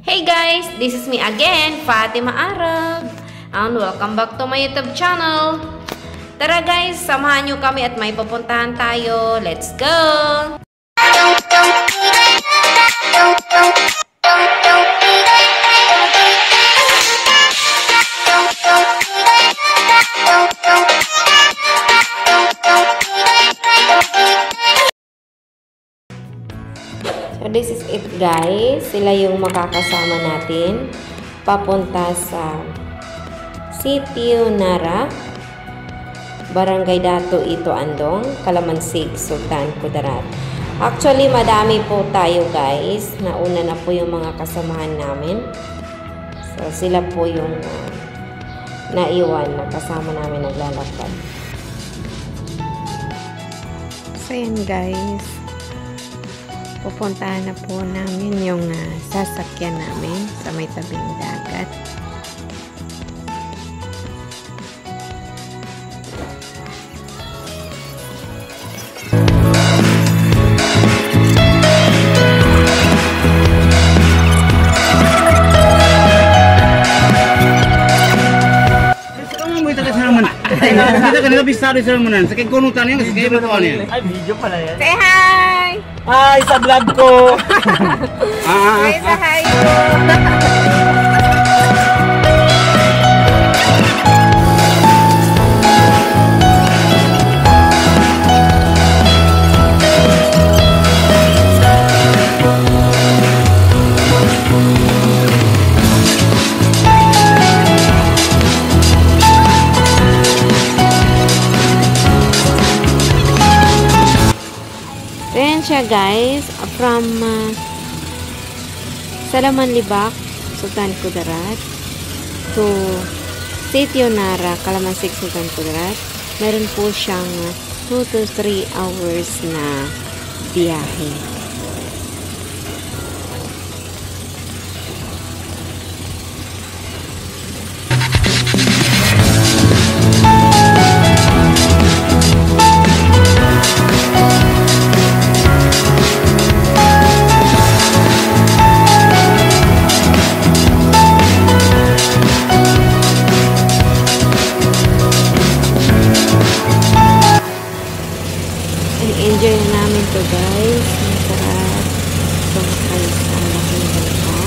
Hey guys, this is me again, Fatima Arab, and welcome back to my YouTube channel. Tara guys, samahan nyo kami at may pupuntahan tayo. Let's go! So this is it guys, sila yung makakasama natin papunta sa Sitio Nara, Barangay Dato Ito Andong, Calamansig, Sultan Kudarat. Actually madami po tayo guys, nauna na po yung mga kasamahan namin. So sila po yung naiwan na kasama namin naglalakad. So yan guys, pupuntahan na po namin yung sasakyan namin sa may tabing dagat. Kita kanina bisado sa mo nan. Sa kay kunutan yan kasi kayo mo yan. Ay, video pala yan. Say hi! Hi sa vlog ko. Say hi po! Ayan siya guys, from Salamanlibak, Sultan Kudarat to Sitio Nara, Calamansig, Sultan Kudarat. Meron po siyang 2 to 3 hours na biyahe. Enjoy na namin to guys. Masarap. Sumakay sa laking bangka.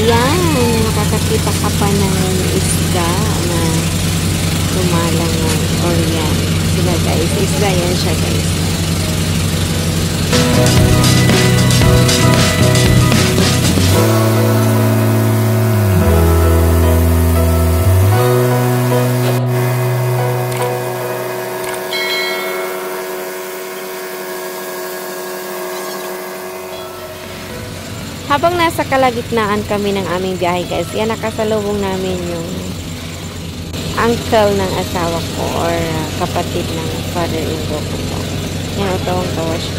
Yan. Makakakita ka pa ng isda na tumalangan. Or yan. Sila guys. Isda yan siya guys. Habang nasa kalagitnaan kami ng aming biyahe guys, yan nakasalubong namin yung uncle ng asawa ko or kapatid ng father-in-law ko po. Yan, utawang-tawa siya.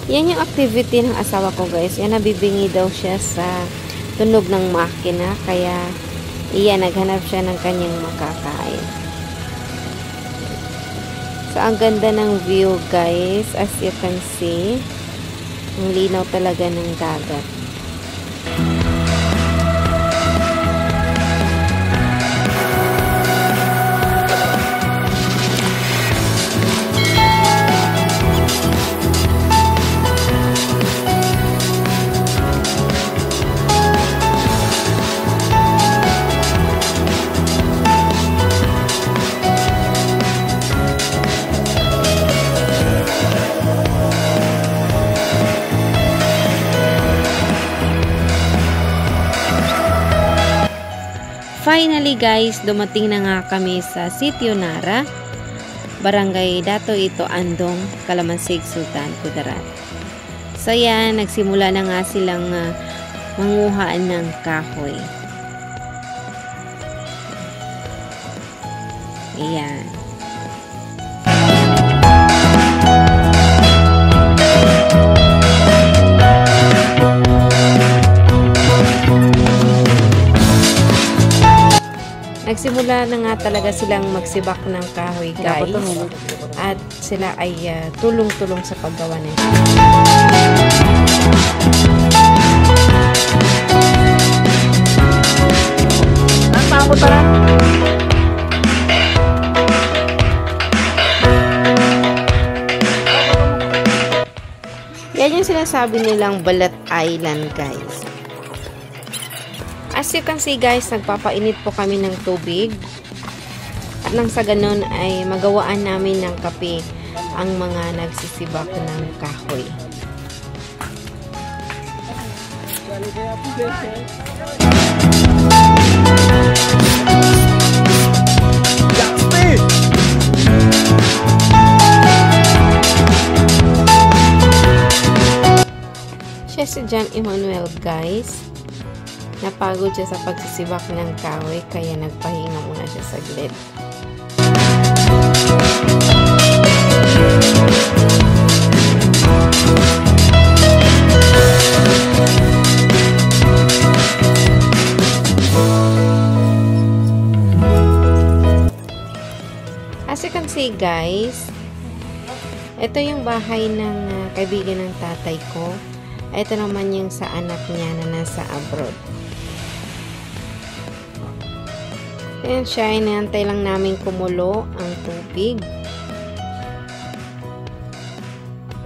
Yan yung activity ng asawa ko guys. Yan, nabibingi daw siya sa tunog ng makina, kaya iyan, naghanap siya ng kanyang makakain. So, ang ganda ng view guys. As you can see, ang linaw talaga ng dagat. Finally guys, dumating na nga kami sa Sitio Nara, Barangay Dato Ito Andong, Calamansig, Sultan Kudarat. So yan, nagsimula na nga silang manguhaan ng kahoy. Ayan. Nagsimula na nga talaga silang magsibak ng kahoy, guys. At sila ay tulong-tulong sa paggawa nito. Nagpamo tara. Yan yung sinasabi nilang Balat Island, guys. As you can see, guys, nagpapainit po kami ng tubig. At nang sa ganun ay magawaan namin ng kape ang mga nagsisibak ng kahoy. Siya si John Emmanuel, guys. Napagod siya sa pagsisibak ng kahoy kaya nagpahinga muna siya saglit. As you can see, guys, ito yung bahay ng kaibigan ng tatay ko. Ito naman yung sa anak niya na nasa abroad. Ayan siya, inaantay lang namin kumulo ang tubig.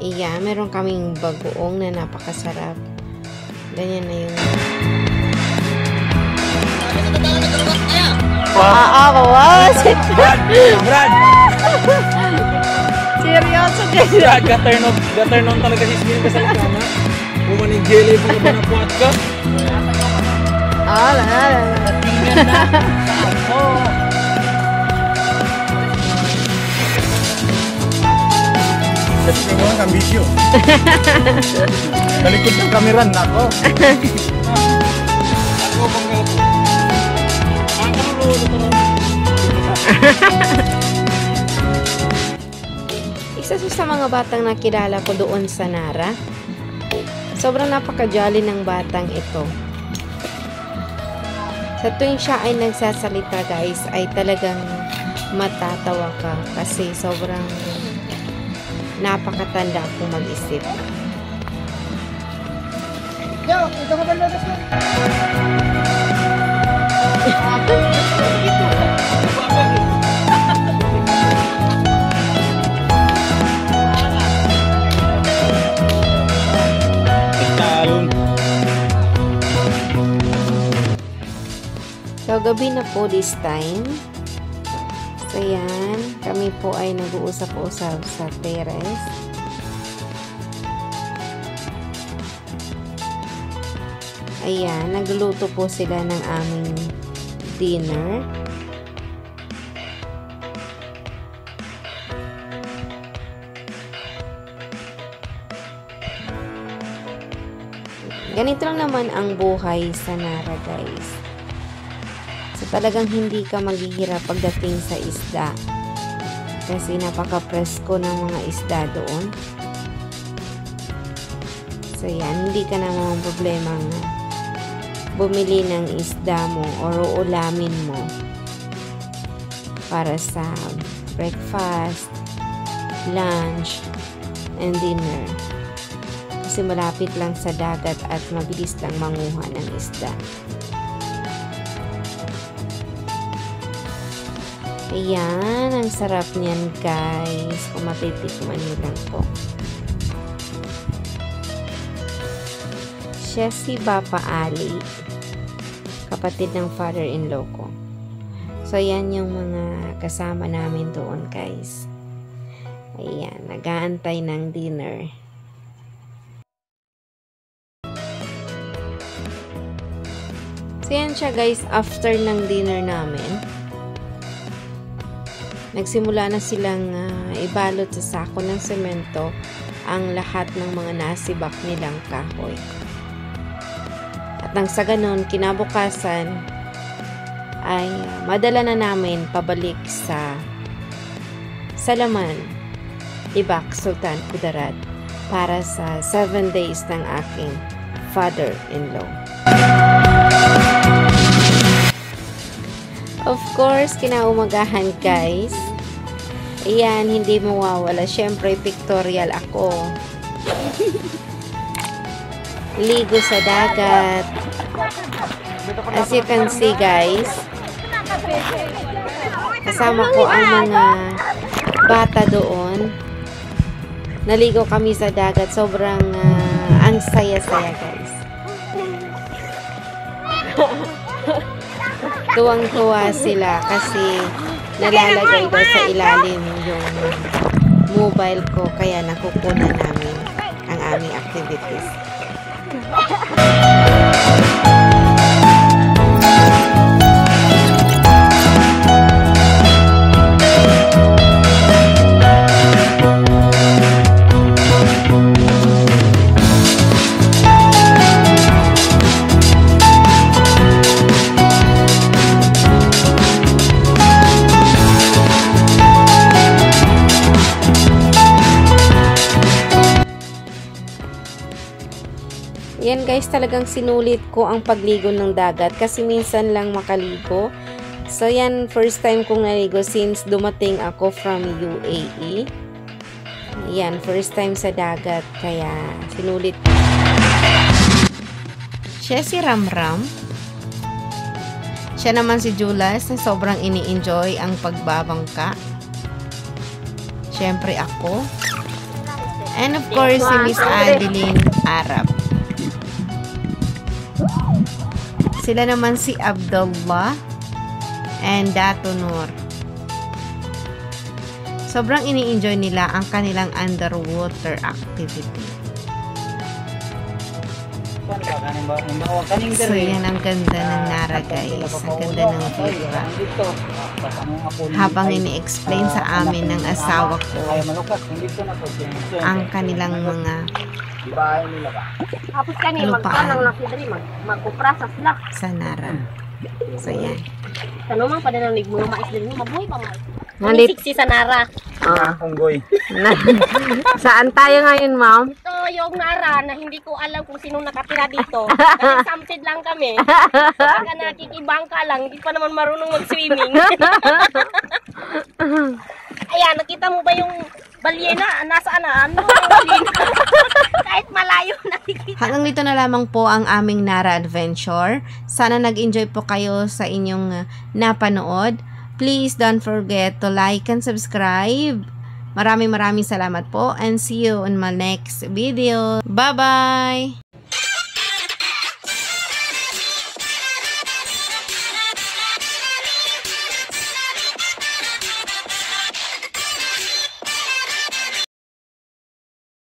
Iya, meron kaming bagoong na napakasarap. Ganyan na yung... Brad! Seryoso kayo? Brad, gaturn on talaga si Smil sa kama. Bumanig jelly po na puat ka. Tingnan na. Kasi mo ang ambisyo. Talikod ng kameran nako. Ako bang gato. Ang karulo. Isa sa mga batang nakilala ko doon sa Nara. Sobrang napaka-jolly ng batang ito. Sa tuwing siya ay nagsasalita, guys, ay talagang matatawa ka kasi sobrang napakatanda kung mag-isip. Ito ka ba lodas mo? So, gabi na po this time. So, yan. Kami po ay nag-uusap-usap sa terrace. Ayan. Nagluto po sila ng aming dinner. Ganito lang naman ang buhay sa Nara, guys. So, talagang hindi ka maghihirap pagdating sa isda. Kasi napaka-presko ng mga isda doon. So, yan. Hindi ka naman problemang bumili ng isda mo or ulamin mo para sa breakfast, lunch, and dinner. Kasi malapit lang sa dagat at mabilis lang manguha ng isda. Ayan, ang sarap niyan, guys. Kung matitikman nyo lang po. Siya si Papa Ali, kapatid ng father-in-law ko. So, yan yung mga kasama namin doon, guys. Ayan, nag-aantay ng dinner. So, yan siya, guys, after ng dinner namin. Nagsimula na silang ibalot sa sako ng semento ang lahat ng mga nasibak nilang kahoy. At nang sa ganun, kinabukasan ay madala na namin pabalik sa Salaman, Ibak, Sultan Kudarat para sa 7 days ng aking father-in-law. Of course, kinaumagahan guys. Ayan, hindi mawawala. Siyempre, pictorial ako. Ligo sa dagat. As you can see guys, kasama ko ang mga bata doon. Naligo kami sa dagat. Sobrang ang saya-saya guys. Tuwang-tuwa sila kasi nalalagay daw sa ilalim yung mobile ko, kaya nakukunan namin ang aming activities. Yan guys, talagang sinulit ko ang pagligo ng dagat kasi minsan lang makaligo. So yan, first time kong naligo since dumating ako from UAE. Yan, first time sa dagat, kaya sinulit. Siya si Ramram. Siya naman si Julas na sobrang ini-enjoy ang pagbabangka. Siyempre ako. And of course, si Miss Adeline Arab. Sila naman si Abdullah and Dato Nur. Sobrang ini-enjoy nila ang kanilang underwater activity. So yan, ang ganda ng Nara guys. Ang ganda ng view. Habang ini-explain sa amin ng asawa ko ang kanilang mga lupaan sa Nara. So yan. Tanong pa din ang mga mais din mo, mabuhay pa mais. Siksi sa Nara. Unggoy. Saan tayo ngayon, ma'am? Ito yung Nara na hindi ko alam kung sino nakatira dito. Kasi samsid lang kami. Pagka nakikibangka lang, hindi pa naman marunong mag-swimming. Ayan, nakita mo ba yung balyena? Nasaan na? Ano yung balyena? Kahit malayo nakikita. Hanggang dito na lamang po ang aming Nara adventure. Sana nag-enjoy po kayo sa inyong napanood. Please don't forget to like and subscribe. Maraming salamat po and see you on my next video. Bye-bye!